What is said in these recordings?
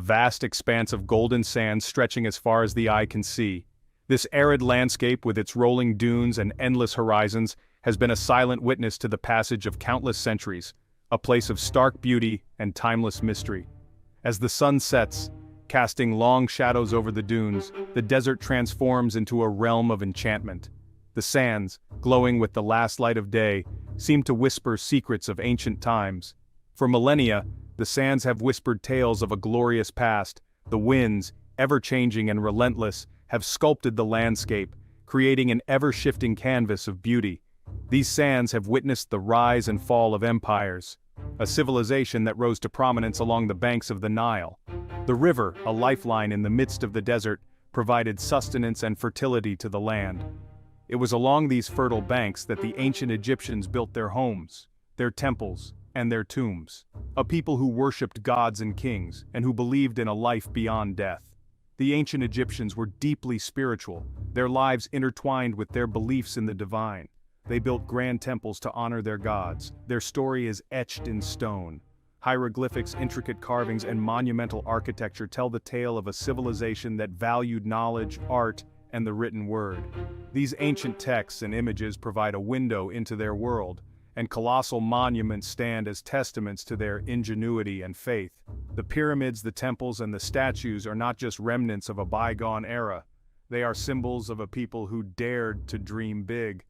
vast expanse of golden sand stretching as far as the eye can see. This arid landscape with its rolling dunes and endless horizons has been a silent witness to the passage of countless centuries, a place of stark beauty and timeless mystery. As the sun sets, casting long shadows over the dunes, the desert transforms into a realm of enchantment. The sands, glowing with the last light of day, seem to whisper secrets of ancient times. For millennia, the sands have whispered tales of a glorious past. The winds, ever-changing and relentless, have sculpted the landscape, creating an ever-shifting canvas of beauty. These sands have witnessed the rise and fall of empires, a civilization that rose to prominence along the banks of the Nile. The river, a lifeline in the midst of the desert, provided sustenance and fertility to the land. It was along these fertile banks that the ancient Egyptians built their homes, their temples, and their tombs. A people who worshipped gods and kings, and who believed in a life beyond death. The ancient Egyptians were deeply spiritual, their lives intertwined with their beliefs in the divine. They built grand temples to honor their gods. Their story is etched in stone. Hieroglyphics, intricate carvings, and monumental architecture tell the tale of a civilization that valued knowledge, art, and the written word. These ancient texts and images provide a window into their world, and colossal monuments stand as testaments to their ingenuity and faith. The pyramids, the temples, and the statues are not just remnants of a bygone era. They are symbols of a people who dared to dream big.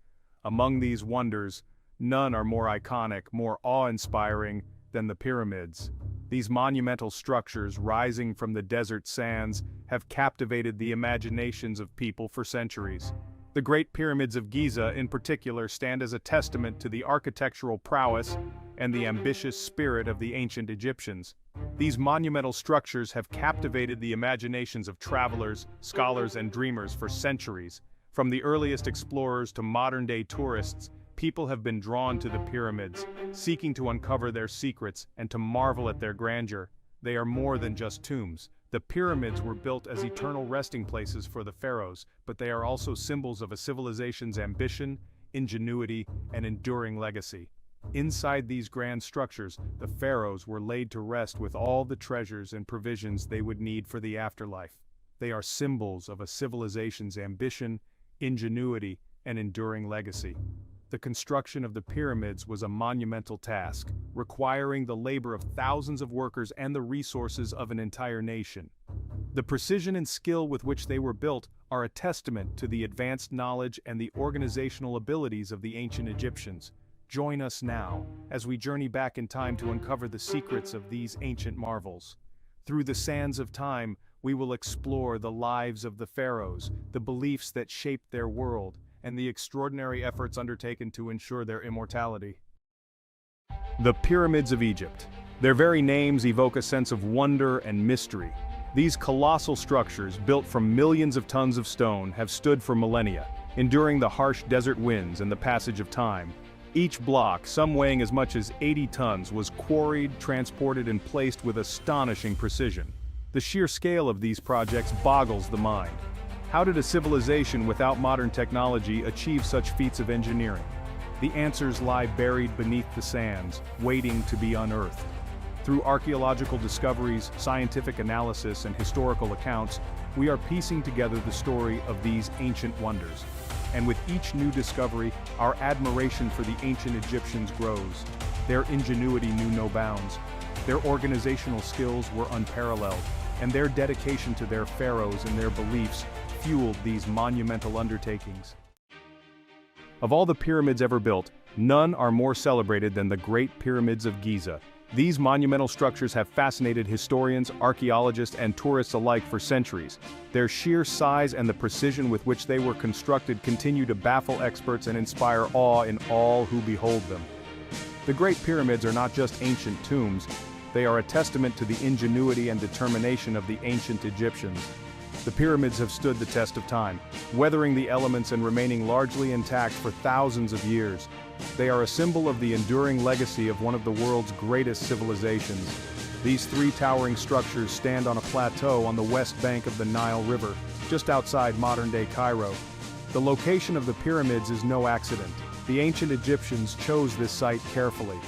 Among these wonders, none are more iconic, more awe-inspiring than the pyramids. These monumental structures rising from the desert sands have captivated the imaginations of people for centuries. The Great Pyramids of Giza in particular stand as a testament to the architectural prowess and the ambitious spirit of the ancient Egyptians. These monumental structures have captivated the imaginations of travelers, scholars, and dreamers for centuries. From the earliest explorers to modern-day tourists, people have been drawn to the pyramids, seeking to uncover their secrets and to marvel at their grandeur. They are more than just tombs. The pyramids were built as eternal resting places for the pharaohs, but they are also symbols of a civilization's ambition, ingenuity, and enduring legacy. Inside these grand structures, the pharaohs were laid to rest with all the treasures and provisions they would need for the afterlife. They are symbols of a civilization's ambition, ingenuity, and enduring legacy. The construction of the pyramids was a monumental task, requiring the labor of thousands of workers and the resources of an entire nation. The precision and skill with which they were built are a testament to the advanced knowledge and the organizational abilities of the ancient Egyptians. Join us now, as we journey back in time to uncover the secrets of these ancient marvels. Through the sands of time, we will explore the lives of the pharaohs, the beliefs that shaped their world, and the extraordinary efforts undertaken to ensure their immortality. The Pyramids of Egypt. Their very names evoke a sense of wonder and mystery. These colossal structures, built from millions of tons of stone, have stood for millennia, enduring the harsh desert winds and the passage of time. Each block, some weighing as much as 80 tons, was quarried, transported, and placed with astonishing precision. The sheer scale of these projects boggles the mind. How did a civilization without modern technology achieve such feats of engineering? The answers lie buried beneath the sands, waiting to be unearthed. Through archaeological discoveries, scientific analysis, and historical accounts, we are piecing together the story of these ancient wonders. And with each new discovery, our admiration for the ancient Egyptians grows. Their ingenuity knew no bounds. Their organizational skills were unparalleled, and their dedication to their pharaohs and their beliefs fueled these monumental undertakings. Of all the pyramids ever built, none are more celebrated than the Great Pyramids of Giza. These monumental structures have fascinated historians, archaeologists, and tourists alike for centuries. Their sheer size and the precision with which they were constructed continue to baffle experts and inspire awe in all who behold them. The Great Pyramids are not just ancient tombs, they are a testament to the ingenuity and determination of the ancient Egyptians. The pyramids have stood the test of time, weathering the elements and remaining largely intact for thousands of years. They are a symbol of the enduring legacy of one of the world's greatest civilizations. These three towering structures stand on a plateau on the west bank of the Nile River, just outside modern-day Cairo. The location of the pyramids is no accident. The ancient Egyptians chose this site carefully.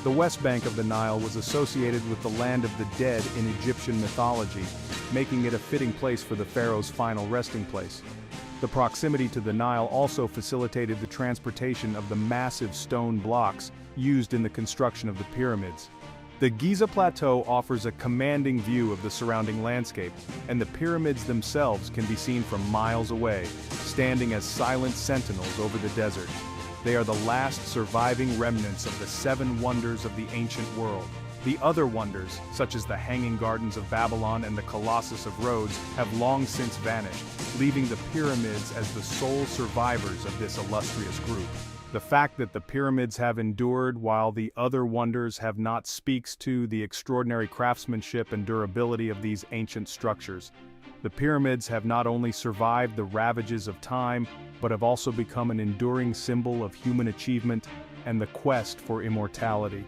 The west bank of the Nile was associated with the land of the dead in Egyptian mythology, making it a fitting place for the pharaoh's final resting place. The proximity to the Nile also facilitated the transportation of the massive stone blocks used in the construction of the pyramids. The Giza Plateau offers a commanding view of the surrounding landscape, and the pyramids themselves can be seen from miles away, standing as silent sentinels over the desert. They are the last surviving remnants of the 7 wonders of the ancient world. The other wonders, such as the Hanging Gardens of Babylon and the Colossus of Rhodes, have long since vanished, leaving the pyramids as the sole survivors of this illustrious group. The fact that the pyramids have endured while the other wonders have not speaks to the extraordinary craftsmanship and durability of these ancient structures. The pyramids have not only survived the ravages of time, but have also become an enduring symbol of human achievement and the quest for immortality.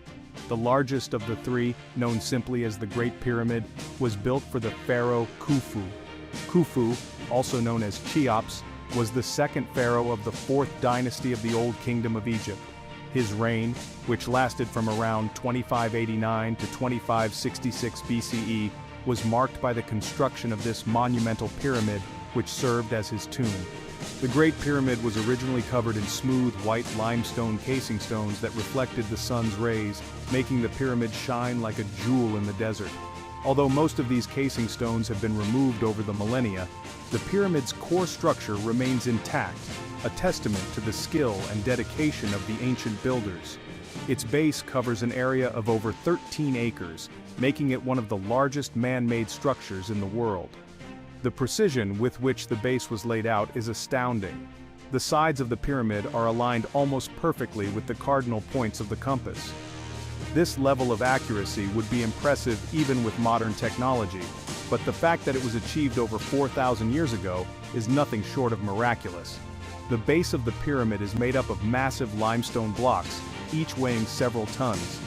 The largest of the 3, known simply as the Great Pyramid, was built for the pharaoh Khufu. Khufu, also known as Cheops, was the 2nd pharaoh of the 4th dynasty of the Old Kingdom of Egypt. His reign, which lasted from around 2589 to 2566 BCE, was marked by the construction of this monumental pyramid, which served as his tomb. The Great Pyramid was originally covered in smooth white limestone casing stones that reflected the sun's rays, making the pyramid shine like a jewel in the desert. Although most of these casing stones have been removed over the millennia, the pyramid's core structure remains intact, a testament to the skill and dedication of the ancient builders. Its base covers an area of over 13 acres, making it one of the largest man-made structures in the world. The precision with which the base was laid out is astounding. The sides of the pyramid are aligned almost perfectly with the cardinal points of the compass. This level of accuracy would be impressive even with modern technology, but the fact that it was achieved over 4,000 years ago is nothing short of miraculous. The base of the pyramid is made up of massive limestone blocks, each weighing several tons.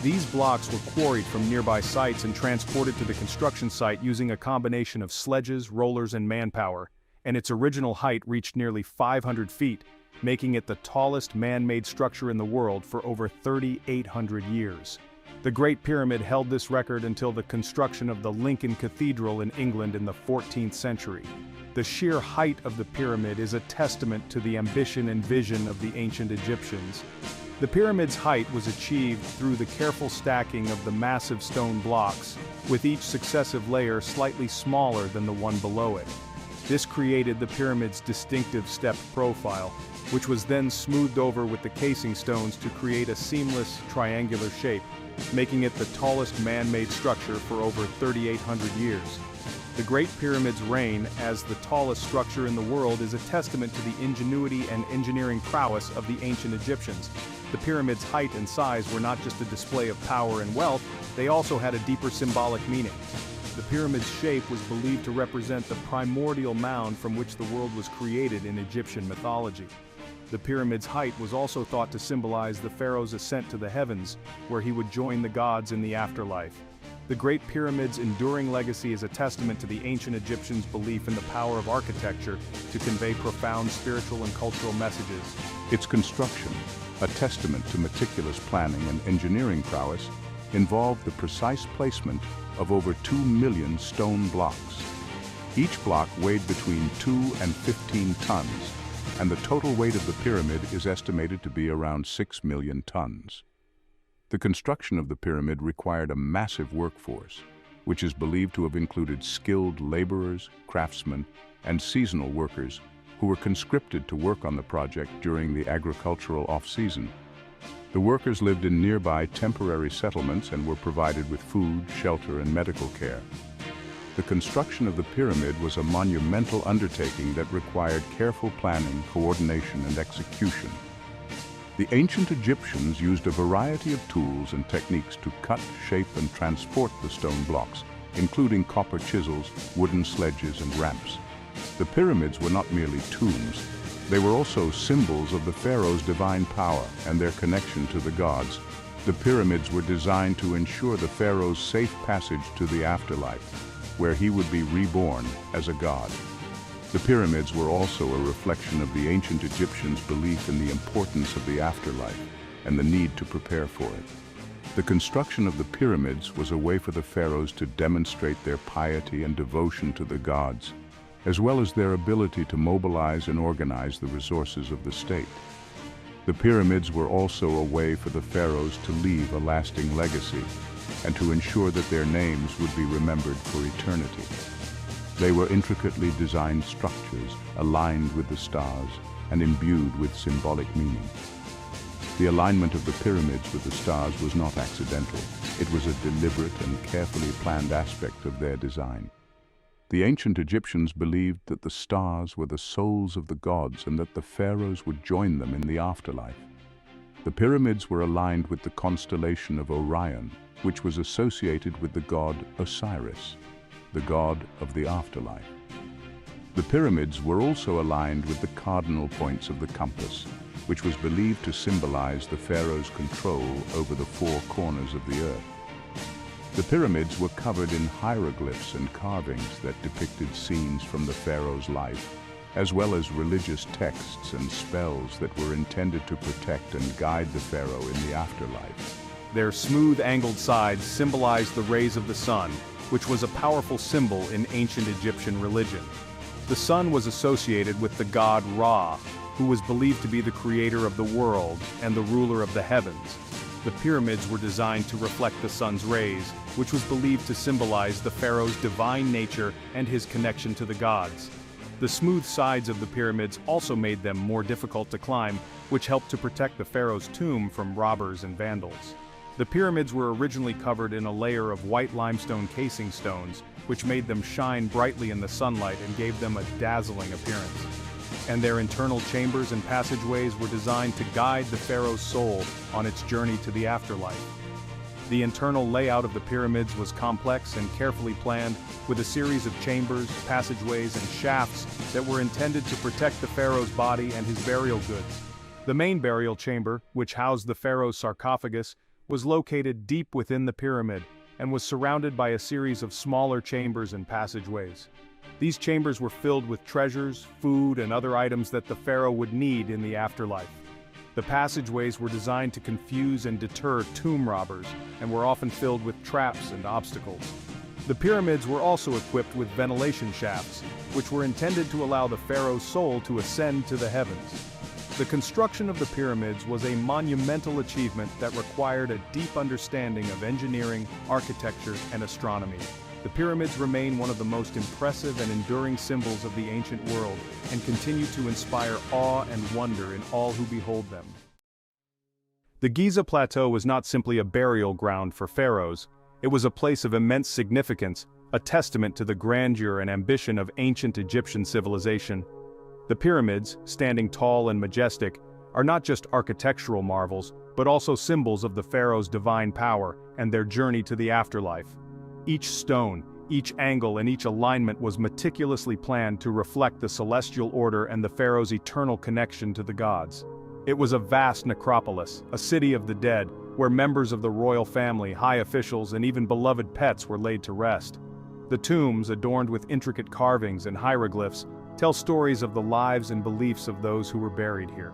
These blocks were quarried from nearby sites and transported to the construction site using a combination of sledges, rollers, and manpower, and its original height reached nearly 500 feet, making it the tallest man-made structure in the world for over 3,800 years. The Great Pyramid held this record until the construction of the Lincoln Cathedral in England in the 14th century. The sheer height of the pyramid is a testament to the ambition and vision of the ancient Egyptians. The pyramid's height was achieved through the careful stacking of the massive stone blocks, with each successive layer slightly smaller than the one below it. This created the pyramid's distinctive stepped profile, which was then smoothed over with the casing stones to create a seamless, triangular shape, making it the tallest man-made structure for over 3,800 years. The Great Pyramid's reign as the tallest structure in the world is a testament to the ingenuity and engineering prowess of the ancient Egyptians. The pyramid's height and size were not just a display of power and wealth, they also had a deeper symbolic meaning. The pyramid's shape was believed to represent the primordial mound from which the world was created in Egyptian mythology. The pyramid's height was also thought to symbolize the pharaoh's ascent to the heavens, where he would join the gods in the afterlife. The Great Pyramid's enduring legacy is a testament to the ancient Egyptians' belief in the power of architecture to convey profound spiritual and cultural messages. Its construction, a testament to meticulous planning and engineering prowess, involved the precise placement of over 2 million stone blocks. Each block weighed between 2 and 15 tons, and the total weight of the pyramid is estimated to be around 6 million tons. The construction of the pyramid required a massive workforce, which is believed to have included skilled laborers, craftsmen, and seasonal workers who were conscripted to work on the project during the agricultural off-season. The workers lived in nearby temporary settlements and were provided with food, shelter, and medical care. The construction of the pyramid was a monumental undertaking that required careful planning, coordination, and execution. The ancient Egyptians used a variety of tools and techniques to cut, shape, and transport the stone blocks, including copper chisels, wooden sledges, and ramps. The pyramids were not merely tombs, they were also symbols of the pharaoh's divine power and their connection to the gods. The pyramids were designed to ensure the pharaoh's safe passage to the afterlife, where he would be reborn as a god. The pyramids were also a reflection of the ancient Egyptians' belief in the importance of the afterlife and the need to prepare for it. The construction of the pyramids was a way for the pharaohs to demonstrate their piety and devotion to the gods, as well as their ability to mobilize and organize the resources of the state. The pyramids were also a way for the pharaohs to leave a lasting legacy and to ensure that their names would be remembered for eternity. They were intricately designed structures aligned with the stars and imbued with symbolic meaning. The alignment of the pyramids with the stars was not accidental. It was a deliberate and carefully planned aspect of their design. The ancient Egyptians believed that the stars were the souls of the gods and that the pharaohs would join them in the afterlife. The pyramids were aligned with the constellation of Orion, which was associated with the god Osiris, the god of the afterlife. The pyramids were also aligned with the cardinal points of the compass, which was believed to symbolize the pharaoh's control over the four corners of the earth. The pyramids were covered in hieroglyphs and carvings that depicted scenes from the pharaoh's life, as well as religious texts and spells that were intended to protect and guide the pharaoh in the afterlife. Their smooth angled sides symbolized the rays of the sun, which was a powerful symbol in ancient Egyptian religion. The sun was associated with the god Ra, who was believed to be the creator of the world and the ruler of the heavens. The pyramids were designed to reflect the sun's rays, which was believed to symbolize the pharaoh's divine nature and his connection to the gods. The smooth sides of the pyramids also made them more difficult to climb, which helped to protect the pharaoh's tomb from robbers and vandals. The pyramids were originally covered in a layer of white limestone casing stones, which made them shine brightly in the sunlight and gave them a dazzling appearance. And their internal chambers and passageways were designed to guide the pharaoh's soul on its journey to the afterlife. The internal layout of the pyramids was complex and carefully planned, with a series of chambers, passageways, and shafts that were intended to protect the pharaoh's body and his burial goods. The main burial chamber, which housed the pharaoh's sarcophagus, was located deep within the pyramid and was surrounded by a series of smaller chambers and passageways. These chambers were filled with treasures, food, and other items that the pharaoh would need in the afterlife. The passageways were designed to confuse and deter tomb robbers and were often filled with traps and obstacles. The pyramids were also equipped with ventilation shafts, which were intended to allow the pharaoh's soul to ascend to the heavens. The construction of the pyramids was a monumental achievement that required a deep understanding of engineering, architecture, and astronomy. The pyramids remain one of the most impressive and enduring symbols of the ancient world and continue to inspire awe and wonder in all who behold them. The Giza Plateau was not simply a burial ground for pharaohs. It was a place of immense significance, a testament to the grandeur and ambition of ancient Egyptian civilization. The pyramids, standing tall and majestic, are not just architectural marvels, but also symbols of the pharaoh's divine power and their journey to the afterlife. Each stone, each angle, and each alignment was meticulously planned to reflect the celestial order and the pharaoh's eternal connection to the gods. It was a vast necropolis, a city of the dead, where members of the royal family, high officials, and even beloved pets were laid to rest. The tombs, adorned with intricate carvings and hieroglyphs, tell stories of the lives and beliefs of those who were buried here.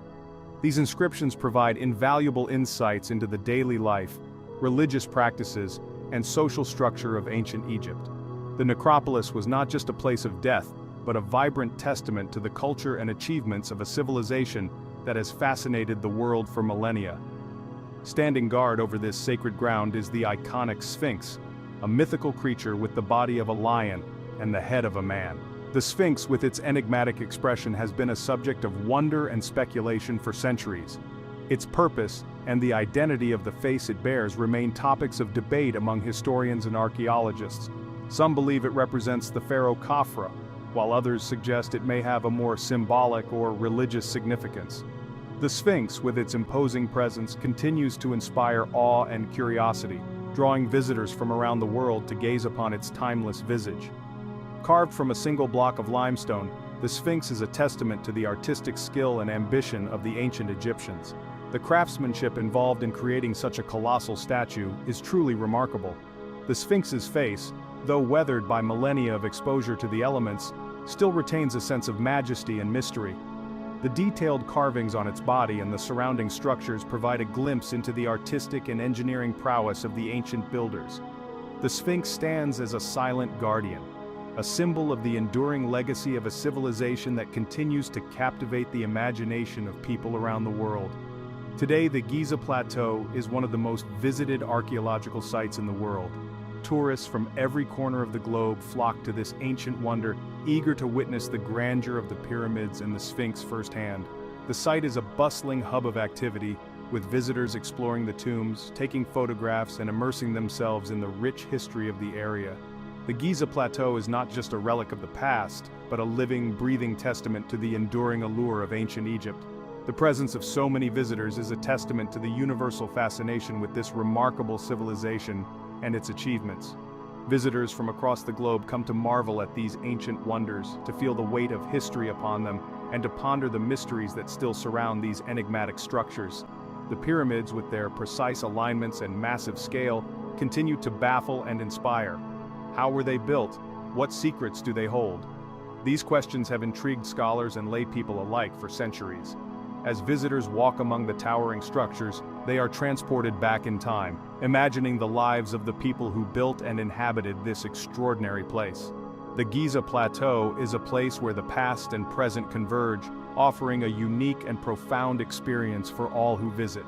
These inscriptions provide invaluable insights into the daily life, religious practices, and social structure of ancient Egypt. The necropolis was not just a place of death, but a vibrant testament to the culture and achievements of a civilization that has fascinated the world for millennia. Standing guard over this sacred ground is the iconic Sphinx, a mythical creature with the body of a lion and the head of a man. The Sphinx, with its enigmatic expression, has been a subject of wonder and speculation for centuries. Its purpose and the identity of the face it bears remain topics of debate among historians and archaeologists. Some believe it represents the pharaoh Khafra, while others suggest it may have a more symbolic or religious significance. The Sphinx, with its imposing presence, continues to inspire awe and curiosity, drawing visitors from around the world to gaze upon its timeless visage. Carved from a single block of limestone, the Sphinx is a testament to the artistic skill and ambition of the ancient Egyptians. The craftsmanship involved in creating such a colossal statue is truly remarkable. The Sphinx's face, though weathered by millennia of exposure to the elements, still retains a sense of majesty and mystery. The detailed carvings on its body and the surrounding structures provide a glimpse into the artistic and engineering prowess of the ancient builders. The Sphinx stands as a silent guardian, a symbol of the enduring legacy of a civilization that continues to captivate the imagination of people around the world. Today, the Giza Plateau is one of the most visited archaeological sites in the world. Tourists from every corner of the globe flock to this ancient wonder, eager to witness the grandeur of the pyramids and the Sphinx firsthand. The site is a bustling hub of activity, with visitors exploring the tombs, taking photographs, and immersing themselves in the rich history of the area. The Giza Plateau is not just a relic of the past, but a living, breathing testament to the enduring allure of ancient Egypt. The presence of so many visitors is a testament to the universal fascination with this remarkable civilization and its achievements. Visitors from across the globe come to marvel at these ancient wonders, to feel the weight of history upon them, and to ponder the mysteries that still surround these enigmatic structures. The pyramids, with their precise alignments and massive scale, continue to baffle and inspire. How were they built? What secrets do they hold? These questions have intrigued scholars and lay people alike for centuries. As visitors walk among the towering structures, they are transported back in time, imagining the lives of the people who built and inhabited this extraordinary place. The Giza Plateau is a place where the past and present converge, offering a unique and profound experience for all who visit.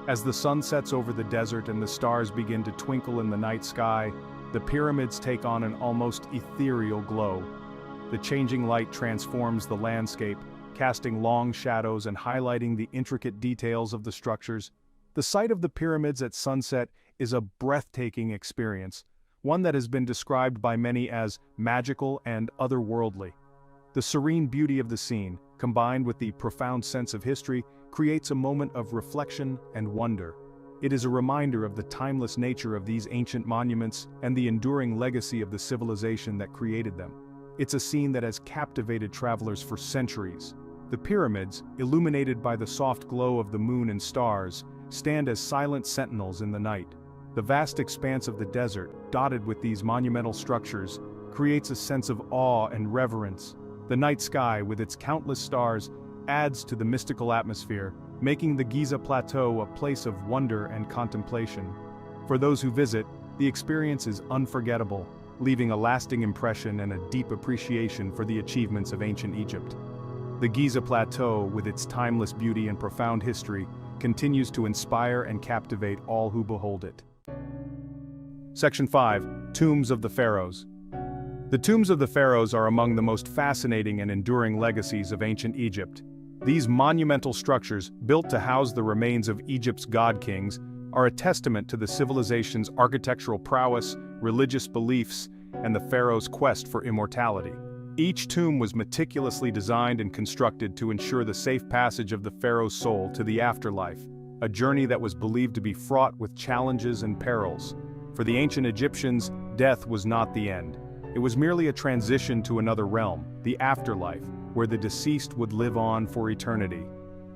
As the sun sets over the desert and the stars begin to twinkle in the night sky, the pyramids take on an almost ethereal glow. The changing light transforms the landscape, casting long shadows and highlighting the intricate details of the structures. The sight of the pyramids at sunset is a breathtaking experience, one that has been described by many as magical and otherworldly. The serene beauty of the scene, combined with the profound sense of history, creates a moment of reflection and wonder. It is a reminder of the timeless nature of these ancient monuments and the enduring legacy of the civilization that created them. It's a scene that has captivated travelers for centuries. The pyramids, illuminated by the soft glow of the moon and stars, stand as silent sentinels in the night. The vast expanse of the desert, dotted with these monumental structures, creates a sense of awe and reverence. The night sky, with its countless stars, adds to the mystical atmosphere, making the Giza Plateau a place of wonder and contemplation. For those who visit, the experience is unforgettable, leaving a lasting impression and a deep appreciation for the achievements of ancient Egypt. The Giza Plateau, with its timeless beauty and profound history, continues to inspire and captivate all who behold it. Section 5. Tombs of the Pharaohs. The tombs of the pharaohs are among the most fascinating and enduring legacies of ancient Egypt. These monumental structures, built to house the remains of Egypt's god-kings, are a testament to the civilization's architectural prowess, religious beliefs, and the pharaoh's quest for immortality. Each tomb was meticulously designed and constructed to ensure the safe passage of the pharaoh's soul to the afterlife, a journey that was believed to be fraught with challenges and perils. For the ancient Egyptians, death was not the end. It was merely a transition to another realm, the afterlife, where the deceased would live on for eternity.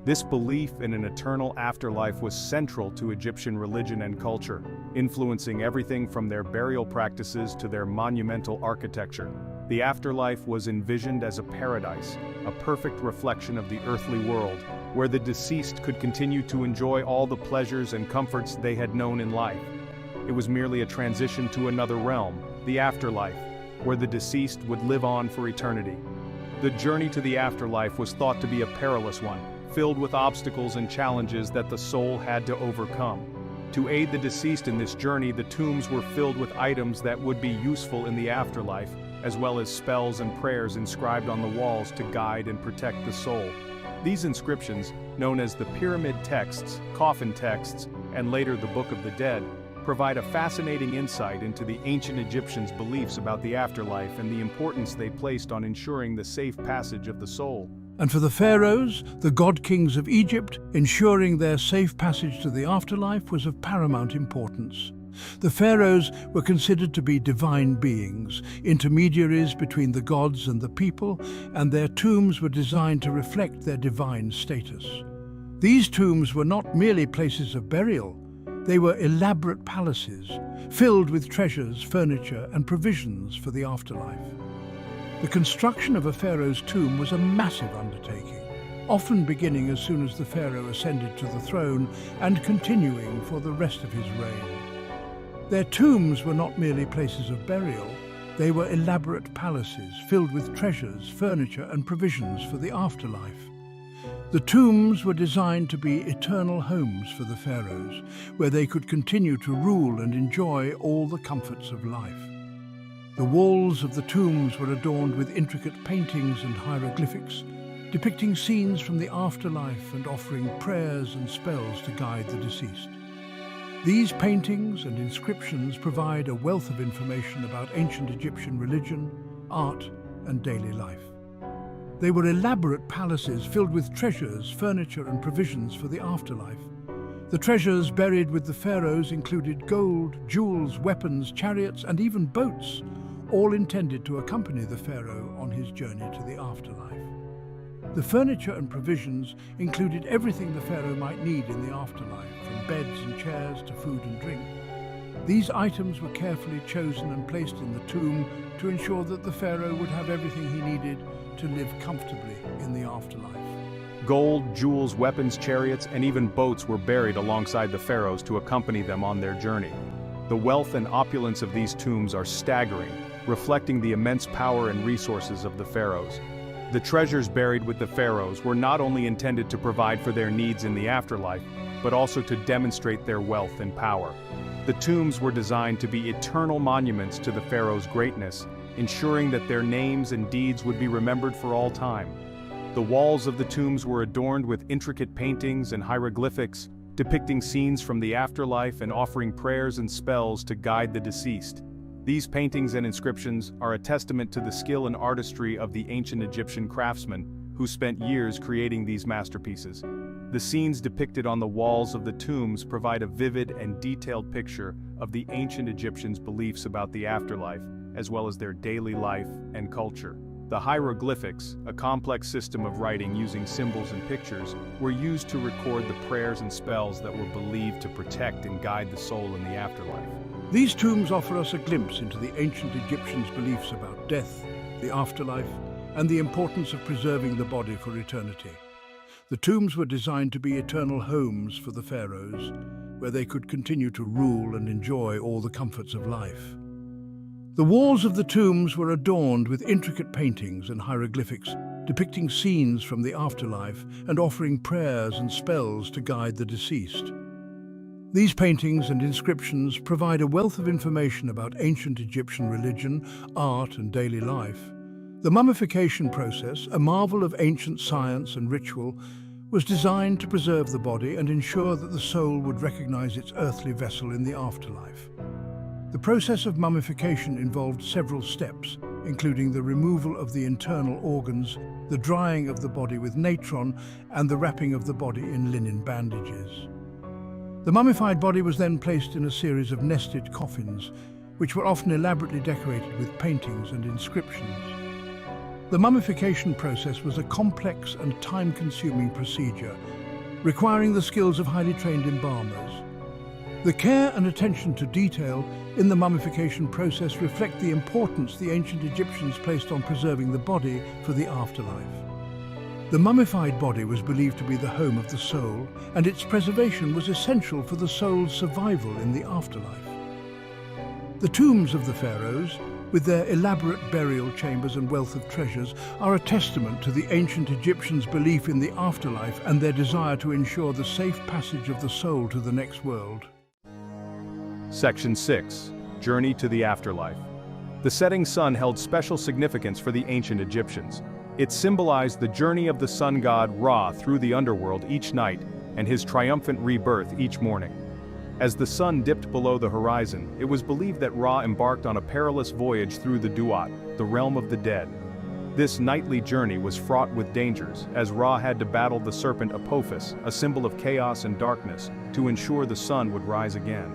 This belief in an eternal afterlife was central to Egyptian religion and culture, influencing everything from their burial practices to their monumental architecture. The afterlife was envisioned as a paradise, a perfect reflection of the earthly world, where the deceased could continue to enjoy all the pleasures and comforts they had known in life. It was merely a transition to another realm, the afterlife, where the deceased would live on for eternity. The journey to the afterlife was thought to be a perilous one, filled with obstacles and challenges that the soul had to overcome. To aid the deceased in this journey, the tombs were filled with items that would be useful in the afterlife, as well as spells and prayers inscribed on the walls to guide and protect the soul. These inscriptions, known as the pyramid texts, coffin texts, and later the Book of the Dead, provide a fascinating insight into the ancient Egyptians' beliefs about the afterlife and the importance they placed on ensuring the safe passage of the soul. And for the pharaohs, the god-kings of Egypt, ensuring their safe passage to the afterlife was of paramount importance. The pharaohs were considered to be divine beings, intermediaries between the gods and the people, and their tombs were designed to reflect their divine status. These tombs were not merely places of burial. They were elaborate palaces, filled with treasures, furniture, and provisions for the afterlife. The construction of a pharaoh's tomb was a massive undertaking. often beginning as soon as the pharaoh ascended to the throne and continuing for the rest of his reign. Their tombs were not merely places of burial, they were elaborate palaces filled with treasures, furniture, and provisions for the afterlife. The tombs were designed to be eternal homes for the pharaohs, where they could continue to rule and enjoy all the comforts of life. The walls of the tombs were adorned with intricate paintings and hieroglyphics, depicting scenes from the afterlife and offering prayers and spells to guide the deceased. These paintings and inscriptions provide a wealth of information about ancient Egyptian religion, art, and daily life. They were elaborate palaces filled with treasures, furniture, and provisions for the afterlife. The treasures buried with the pharaohs included gold, jewels, weapons, chariots, and even boats, all intended to accompany the pharaoh on his journey to the afterlife. The furniture and provisions included everything the pharaoh might need in the afterlife, from beds and chairs to food and drink. These items were carefully chosen and placed in the tomb to ensure that the pharaoh would have everything he needed to live comfortably in the afterlife. Gold, jewels, weapons, chariots, and even boats were buried alongside the pharaohs to accompany them on their journey. The wealth and opulence of these tombs are staggering, reflecting the immense power and resources of the pharaohs. The treasures buried with the pharaohs were not only intended to provide for their needs in the afterlife, but also to demonstrate their wealth and power. The tombs were designed to be eternal monuments to the pharaohs' greatness, ensuring that their names and deeds would be remembered for all time. The walls of the tombs were adorned with intricate paintings and hieroglyphics, depicting scenes from the afterlife and offering prayers and spells to guide the deceased. These paintings and inscriptions are a testament to the skill and artistry of the ancient Egyptian craftsmen who spent years creating these masterpieces. The scenes depicted on the walls of the tombs provide a vivid and detailed picture of the ancient Egyptians' beliefs about the afterlife, as well as their daily life and culture. The hieroglyphics, a complex system of writing using symbols and pictures, were used to record the prayers and spells that were believed to protect and guide the soul in the afterlife. These tombs offer us a glimpse into the ancient Egyptians' beliefs about death, the afterlife, and the importance of preserving the body for eternity. The tombs were designed to be eternal homes for the pharaohs, where they could continue to rule and enjoy all the comforts of life. The walls of the tombs were adorned with intricate paintings and hieroglyphics, depicting scenes from the afterlife and offering prayers and spells to guide the deceased. These paintings and inscriptions provide a wealth of information about ancient Egyptian religion, art, and daily life. The mummification process, a marvel of ancient science and ritual, was designed to preserve the body and ensure that the soul would recognize its earthly vessel in the afterlife. The process of mummification involved several steps, including the removal of the internal organs, the drying of the body with natron, and the wrapping of the body in linen bandages. The mummified body was then placed in a series of nested coffins, which were often elaborately decorated with paintings and inscriptions. The mummification process was a complex and time-consuming procedure, requiring the skills of highly trained embalmers. The care and attention to detail in the mummification process reflect the importance the ancient Egyptians placed on preserving the body for the afterlife. The mummified body was believed to be the home of the soul, and its preservation was essential for the soul's survival in the afterlife. The tombs of the pharaohs, with their elaborate burial chambers and wealth of treasures, are a testament to the ancient Egyptians' belief in the afterlife and their desire to ensure the safe passage of the soul to the next world. Section 6. Journey to the Afterlife. The setting sun held special significance for the ancient Egyptians. It symbolized the journey of the sun god Ra through the underworld each night and his triumphant rebirth each morning. As the sun dipped below the horizon, it was believed that Ra embarked on a perilous voyage through the Duat, the realm of the dead. This nightly journey was fraught with dangers, as Ra had to battle the serpent Apophis, a symbol of chaos and darkness, to ensure the sun would rise again.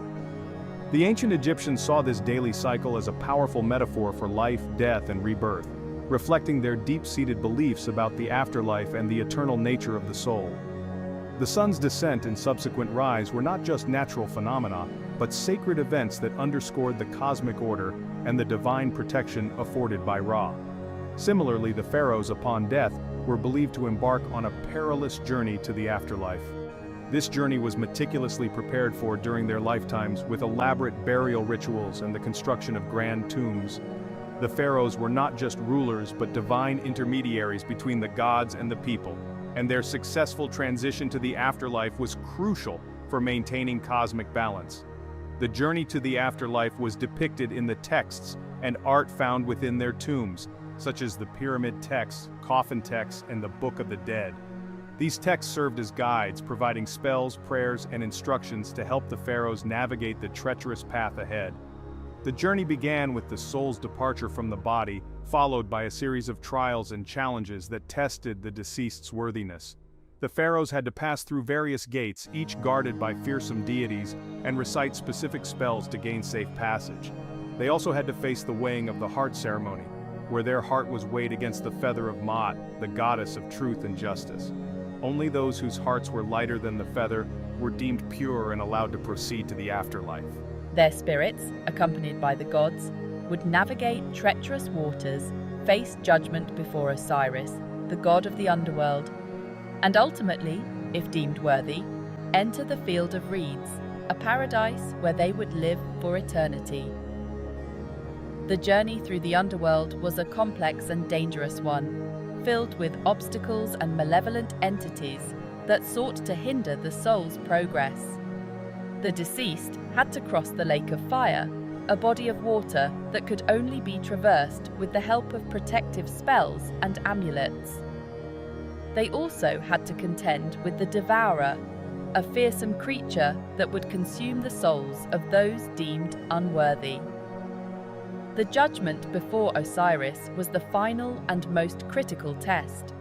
The ancient Egyptians saw this daily cycle as a powerful metaphor for life, death, and rebirth, reflecting their deep-seated beliefs about the afterlife and the eternal nature of the soul. The sun's descent and subsequent rise were not just natural phenomena, but sacred events that underscored the cosmic order and the divine protection afforded by Ra. Similarly, the pharaohs upon death were believed to embark on a perilous journey to the afterlife. This journey was meticulously prepared for during their lifetimes with elaborate burial rituals and the construction of grand tombs. The pharaohs were not just rulers but divine intermediaries between the gods and the people, and their successful transition to the afterlife was crucial for maintaining cosmic balance. The journey to the afterlife was depicted in the texts and art found within their tombs, such as the pyramid texts, coffin texts, and the Book of the Dead. These texts served as guides, providing spells, prayers, and instructions to help the pharaohs navigate the treacherous path ahead. The journey began with the soul's departure from the body, followed by a series of trials and challenges that tested the deceased's worthiness. The pharaohs had to pass through various gates, each guarded by fearsome deities, and recite specific spells to gain safe passage. They also had to face the weighing of the heart ceremony, where their heart was weighed against the feather of Maat, the goddess of truth and justice. Only those whose hearts were lighter than the feather were deemed pure and allowed to proceed to the afterlife. Their spirits, accompanied by the gods, would navigate treacherous waters, face judgment before Osiris, the god of the underworld, and ultimately, if deemed worthy, enter the field of reeds, a paradise where they would live for eternity. The journey through the underworld was a complex and dangerous one, filled with obstacles and malevolent entities that sought to hinder the soul's progress. The deceased had to cross the Lake of Fire, a body of water that could only be traversed with the help of protective spells and amulets. They also had to contend with the Devourer, a fearsome creature that would consume the souls of those deemed unworthy. The judgment before Osiris was the final and most critical test.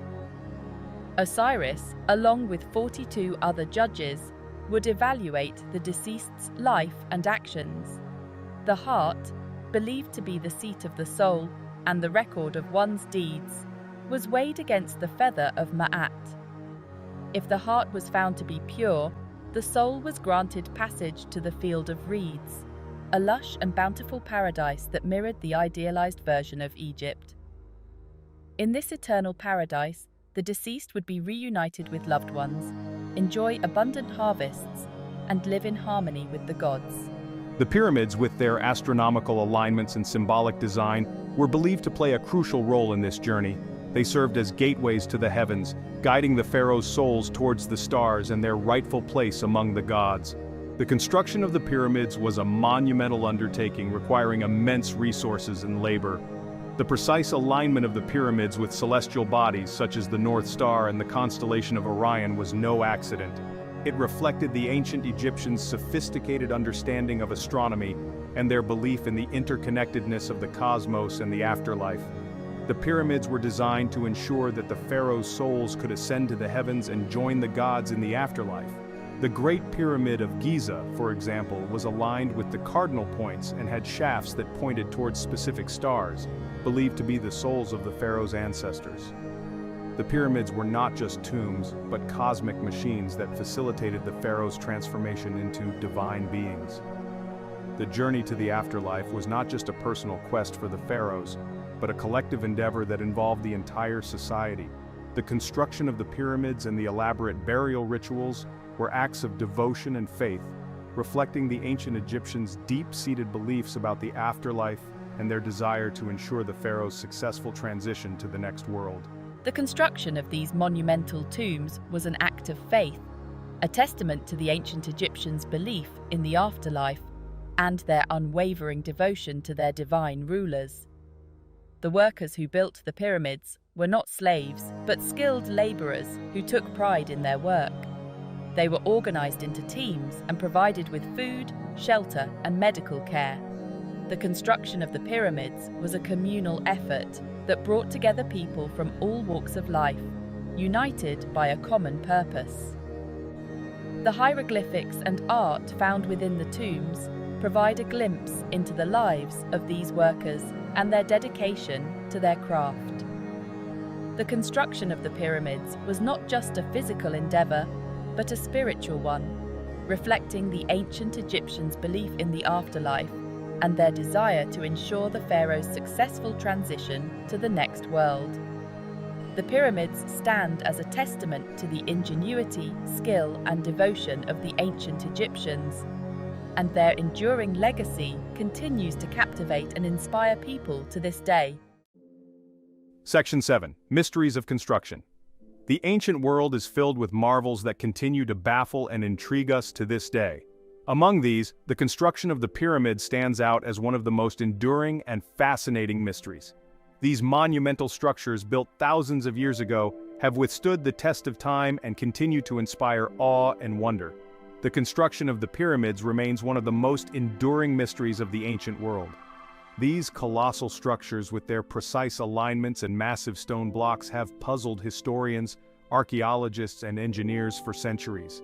Osiris, along with 42 other judges, would evaluate the deceased's life and actions. The heart, believed to be the seat of the soul and the record of one's deeds, was weighed against the feather of Maat. If the heart was found to be pure, the soul was granted passage to the field of reeds, a lush and bountiful paradise that mirrored the idealized version of Egypt. In this eternal paradise, the deceased would be reunited with loved ones, enjoy abundant harvests, and live in harmony with the gods. The pyramids, with their astronomical alignments and symbolic design, were believed to play a crucial role in this journey. They served as gateways to the heavens, guiding the pharaoh's souls towards the stars and their rightful place among the gods. The construction of the pyramids was a monumental undertaking requiring immense resources and labor. The precise alignment of the pyramids with celestial bodies such as the North Star and the constellation of Orion was no accident. It reflected the ancient Egyptians' sophisticated understanding of astronomy and their belief in the interconnectedness of the cosmos and the afterlife. The pyramids were designed to ensure that the pharaoh's souls could ascend to the heavens and join the gods in the afterlife. The Great Pyramid of Giza, for example, was aligned with the cardinal points and had shafts that pointed towards specific stars, believed to be the souls of the pharaoh's ancestors. The pyramids were not just tombs, but cosmic machines that facilitated the pharaoh's transformation into divine beings. The journey to the afterlife was not just a personal quest for the pharaohs, but a collective endeavor that involved the entire society. The construction of the pyramids and the elaborate burial rituals were acts of devotion and faith, reflecting the ancient Egyptians' deep-seated beliefs about the afterlife and their desire to ensure the pharaoh's successful transition to the next world. The construction of these monumental tombs was an act of faith, a testament to the ancient Egyptians' belief in the afterlife and their unwavering devotion to their divine rulers. The workers who built the pyramids were not slaves, but skilled laborers who took pride in their work. They were organized into teams and provided with food, shelter, and medical care. The construction of the pyramids was a communal effort that brought together people from all walks of life, united by a common purpose. The hieroglyphics and art found within the tombs provide a glimpse into the lives of these workers and their dedication to their craft. The construction of the pyramids was not just a physical endeavor, but a spiritual one, reflecting the ancient Egyptians' belief in the afterlife and their desire to ensure the pharaoh's successful transition to the next world. The pyramids stand as a testament to the ingenuity, skill, and devotion of the ancient Egyptians, and their enduring legacy continues to captivate and inspire people to this day. Section 7. Mysteries of Construction. The ancient world is filled with marvels that continue to baffle and intrigue us to this day. Among these, the construction of the pyramid stands out as one of the most enduring and fascinating mysteries. These monumental structures, built thousands of years ago, have withstood the test of time and continue to inspire awe and wonder. The construction of the pyramids remains one of the most enduring mysteries of the ancient world. These colossal structures, with their precise alignments and massive stone blocks, have puzzled historians, archaeologists, and engineers for centuries.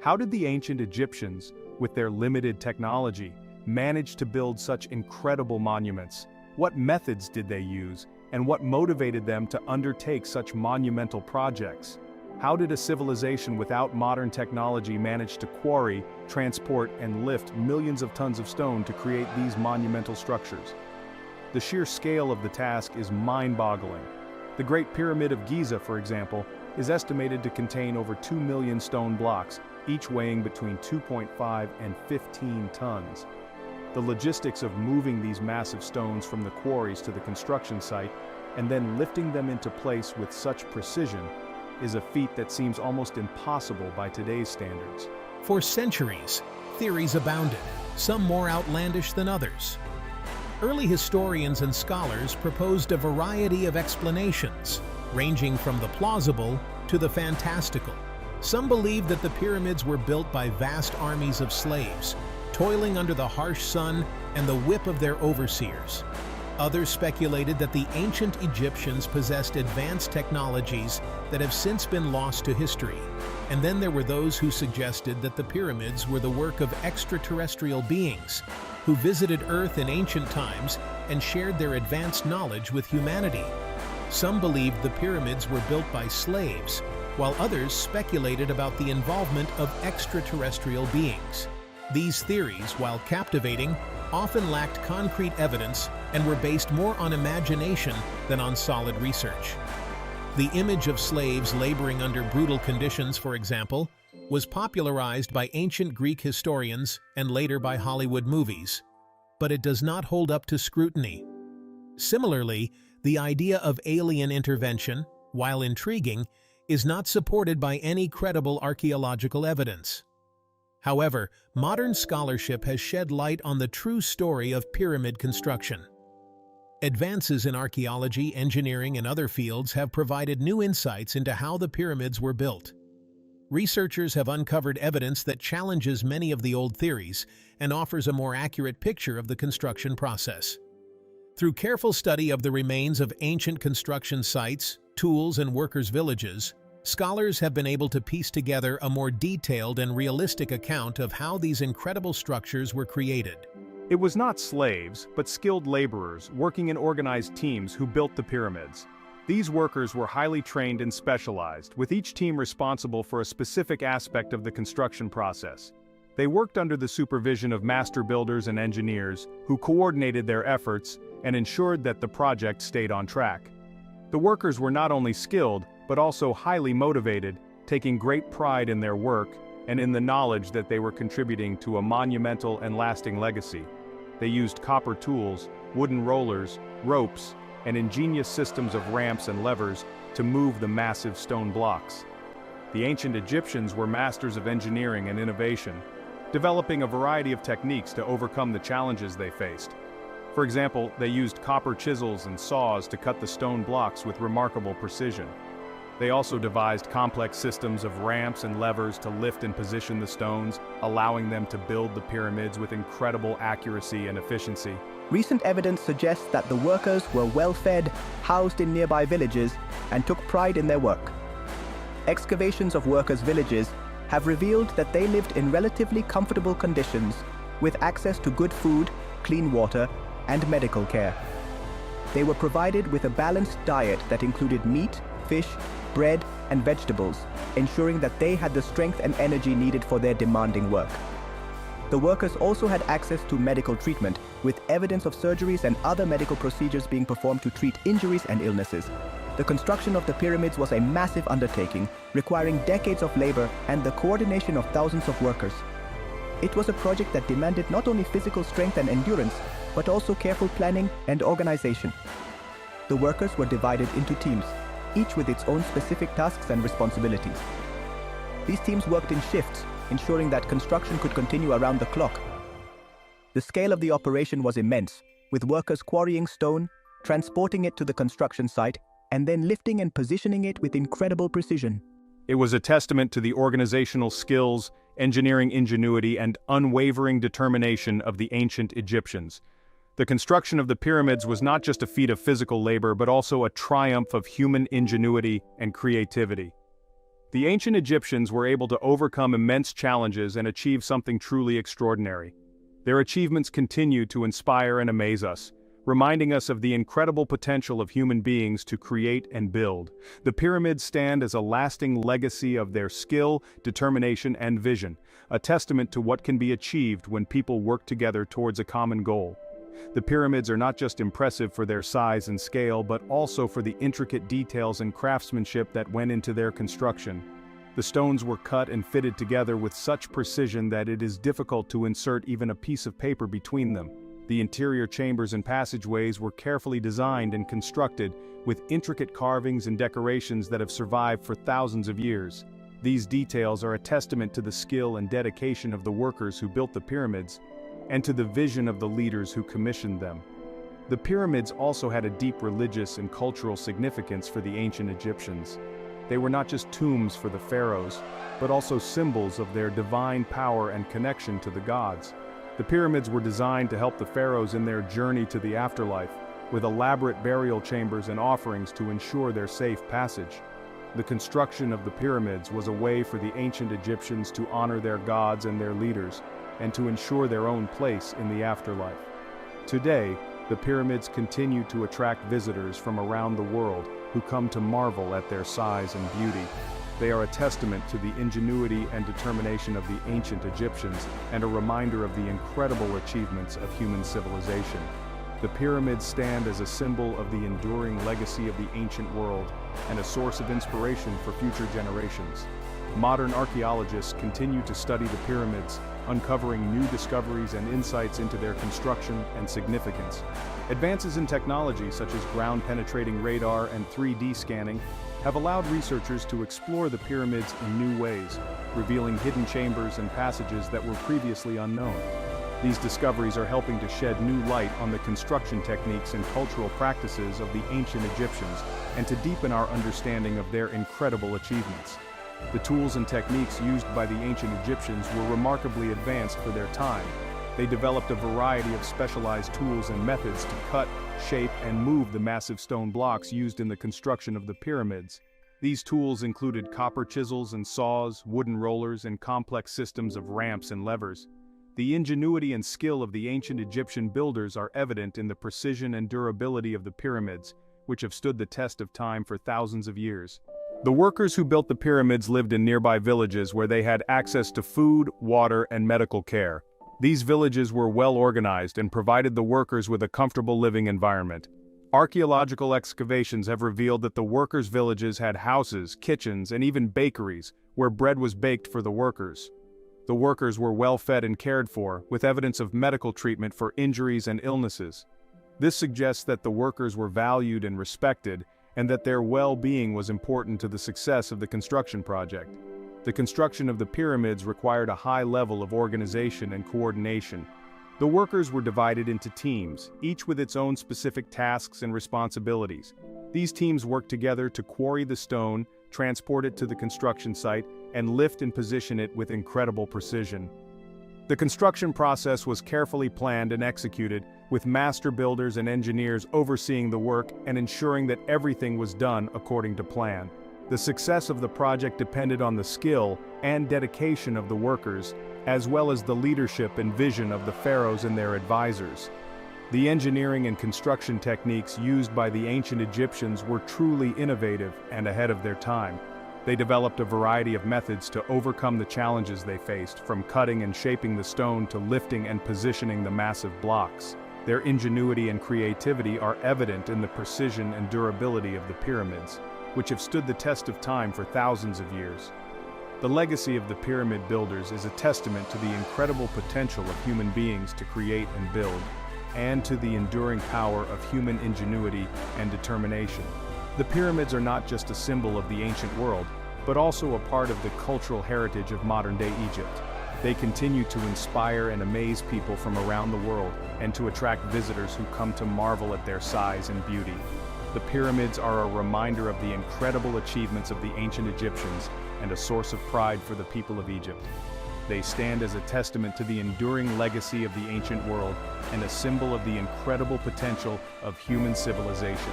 How did the ancient Egyptians, with their limited technology, manage to build such incredible monuments? What methods did they use, and what motivated them to undertake such monumental projects? How did a civilization without modern technology manage to quarry, transport, and lift millions of tons of stone to create these monumental structures? The sheer scale of the task is mind-boggling. The Great Pyramid of Giza, for example, is estimated to contain over 2 million stone blocks, each weighing between 2.5 and 15 tons. The logistics of moving these massive stones from the quarries to the construction site and then lifting them into place with such precision is a feat that seems almost impossible by today's standards. For centuries, theories abounded, some more outlandish than others. Early historians and scholars proposed a variety of explanations, ranging from the plausible to the fantastical. Some believed that the pyramids were built by vast armies of slaves, toiling under the harsh sun and the whip of their overseers. Others speculated that the ancient Egyptians possessed advanced technologies that have since been lost to history. And then there were those who suggested that the pyramids were the work of extraterrestrial beings who visited Earth in ancient times and shared their advanced knowledge with humanity. Some believed the pyramids were built by slaves, while others speculated about the involvement of extraterrestrial beings. These theories, while captivating, often lacked concrete evidence and were based more on imagination than on solid research. The image of slaves laboring under brutal conditions, for example, was popularized by ancient Greek historians and later by Hollywood movies, but it does not hold up to scrutiny. Similarly, the idea of alien intervention, while intriguing, is not supported by any credible archaeological evidence. However, modern scholarship has shed light on the true story of pyramid construction. Advances in archaeology, engineering, and other fields have provided new insights into how the pyramids were built. Researchers have uncovered evidence that challenges many of the old theories and offers a more accurate picture of the construction process. Through careful study of the remains of ancient construction sites, tools, and workers' villages, scholars have been able to piece together a more detailed and realistic account of how these incredible structures were created. It was not slaves, but skilled laborers working in organized teams who built the pyramids. These workers were highly trained and specialized, with each team responsible for a specific aspect of the construction process. They worked under the supervision of master builders and engineers, who coordinated their efforts and ensured that the project stayed on track. The workers were not only skilled, but also highly motivated, taking great pride in their work and in the knowledge that they were contributing to a monumental and lasting legacy. They used copper tools, wooden rollers, ropes, and ingenious systems of ramps and levers to move the massive stone blocks. The ancient Egyptians were masters of engineering and innovation, developing a variety of techniques to overcome the challenges they faced. For example, they used copper chisels and saws to cut the stone blocks with remarkable precision. They also devised complex systems of ramps and levers to lift and position the stones, allowing them to build the pyramids with incredible accuracy and efficiency. Recent evidence suggests that the workers were well-fed, housed in nearby villages, and took pride in their work. Excavations of workers' villages have revealed that they lived in relatively comfortable conditions, with access to good food, clean water, and medical care. They were provided with a balanced diet that included meat, fish, bread, and vegetables, ensuring that they had the strength and energy needed for their demanding work. The workers also had access to medical treatment, with evidence of surgeries and other medical procedures being performed to treat injuries and illnesses. The construction of the pyramids was a massive undertaking, requiring decades of labor and the coordination of thousands of workers. It was a project that demanded not only physical strength and endurance, but also careful planning and organization. The workers were divided into teams, each with its own specific tasks and responsibilities. These teams worked in shifts, ensuring that construction could continue around the clock. The scale of the operation was immense, with workers quarrying stone, transporting it to the construction site, and then lifting and positioning it with incredible precision. It was a testament to the organizational skills, engineering ingenuity, and unwavering determination of the ancient Egyptians. The construction of the pyramids was not just a feat of physical labor, but also a triumph of human ingenuity and creativity. The ancient Egyptians were able to overcome immense challenges and achieve something truly extraordinary. Their achievements continue to inspire and amaze us, reminding us of the incredible potential of human beings to create and build. The pyramids stand as a lasting legacy of their skill, determination, and vision, a testament to what can be achieved when people work together towards a common goal. The pyramids are not just impressive for their size and scale, but also for the intricate details and craftsmanship that went into their construction. The stones were cut and fitted together with such precision that it is difficult to insert even a piece of paper between them. The interior chambers and passageways were carefully designed and constructed, with intricate carvings and decorations that have survived for thousands of years. These details are a testament to the skill and dedication of the workers who built the pyramids, and to the vision of the leaders who commissioned them. The pyramids also had a deep religious and cultural significance for the ancient Egyptians. They were not just tombs for the pharaohs, but also symbols of their divine power and connection to the gods. The pyramids were designed to help the pharaohs in their journey to the afterlife, with elaborate burial chambers and offerings to ensure their safe passage. The construction of the pyramids was a way for the ancient Egyptians to honor their gods and their leaders, and to ensure their own place in the afterlife. Today, the pyramids continue to attract visitors from around the world who come to marvel at their size and beauty. They are a testament to the ingenuity and determination of the ancient Egyptians, and a reminder of the incredible achievements of human civilization. The pyramids stand as a symbol of the enduring legacy of the ancient world, and a source of inspiration for future generations. Modern archaeologists continue to study the pyramids, uncovering new discoveries and insights into their construction and significance. Advances in technology such as ground-penetrating radar and 3D scanning have allowed researchers to explore the pyramids in new ways, revealing hidden chambers and passages that were previously unknown. These discoveries are helping to shed new light on the construction techniques and cultural practices of the ancient Egyptians, and to deepen our understanding of their incredible achievements. The tools and techniques used by the ancient Egyptians were remarkably advanced for their time. They developed a variety of specialized tools and methods to cut, shape, and move the massive stone blocks used in the construction of the pyramids. These tools included copper chisels and saws, wooden rollers, and complex systems of ramps and levers. The ingenuity and skill of the ancient Egyptian builders are evident in the precision and durability of the pyramids, which have stood the test of time for thousands of years. The workers who built the pyramids lived in nearby villages where they had access to food, water, and medical care. These villages were well organized and provided the workers with a comfortable living environment. Archaeological excavations have revealed that the workers' villages had houses, kitchens, and even bakeries, where bread was baked for the workers. The workers were well fed and cared for, with evidence of medical treatment for injuries and illnesses. This suggests that the workers were valued and respected, and that their well-being was important to the success of the construction project. The construction of the pyramids required a high level of organization and coordination. The workers were divided into teams, each with its own specific tasks and responsibilities. These teams worked together to quarry the stone, transport it to the construction site, and lift and position it with incredible precision. The construction process was carefully planned and executed, with master builders and engineers overseeing the work and ensuring that everything was done according to plan. The success of the project depended on the skill and dedication of the workers, as well as the leadership and vision of the pharaohs and their advisors. The engineering and construction techniques used by the ancient Egyptians were truly innovative and ahead of their time. They developed a variety of methods to overcome the challenges they faced, from cutting and shaping the stone to lifting and positioning the massive blocks. Their ingenuity and creativity are evident in the precision and durability of the pyramids, which have stood the test of time for thousands of years. The legacy of the pyramid builders is a testament to the incredible potential of human beings to create and build, and to the enduring power of human ingenuity and determination. The pyramids are not just a symbol of the ancient world, but also a part of the cultural heritage of modern-day Egypt. They continue to inspire and amaze people from around the world, and to attract visitors who come to marvel at their size and beauty. The pyramids are a reminder of the incredible achievements of the ancient Egyptians and a source of pride for the people of Egypt. They stand as a testament to the enduring legacy of the ancient world and a symbol of the incredible potential of human civilization.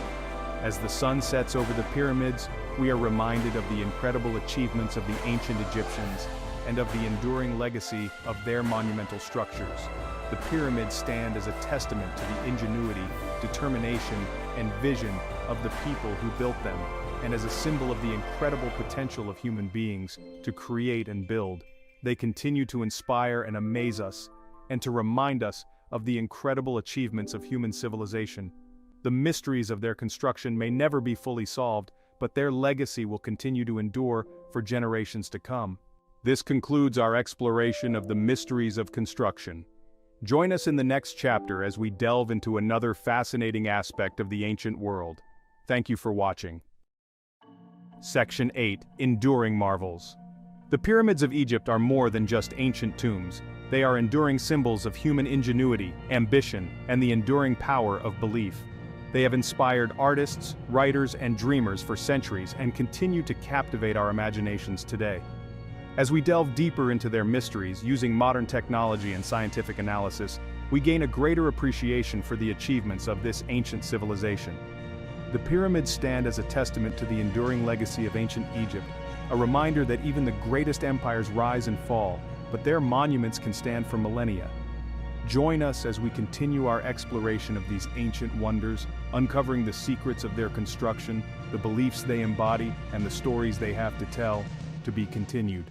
As the sun sets over the pyramids, we are reminded of the incredible achievements of the ancient Egyptians and of the enduring legacy of their monumental structures. The pyramids stand as a testament to the ingenuity, determination, and vision of the people who built them, and as a symbol of the incredible potential of human beings to create and build. They continue to inspire and amaze us, and to remind us of the incredible achievements of human civilization. The mysteries of their construction may never be fully solved, but their legacy will continue to endure for generations to come. This concludes our exploration of the mysteries of construction. Join us in the next chapter as we delve into another fascinating aspect of the ancient world. Thank you for watching. Section 8: Enduring Marvels. The pyramids of Egypt are more than just ancient tombs. They are enduring symbols of human ingenuity, ambition, and the enduring power of belief. They have inspired artists, writers, and dreamers for centuries and continue to captivate our imaginations today. As we delve deeper into their mysteries using modern technology and scientific analysis, we gain a greater appreciation for the achievements of this ancient civilization. The pyramids stand as a testament to the enduring legacy of ancient Egypt, a reminder that even the greatest empires rise and fall, but their monuments can stand for millennia. Join us as we continue our exploration of these ancient wonders, uncovering the secrets of their construction, the beliefs they embody, and the stories they have to tell. To be continued.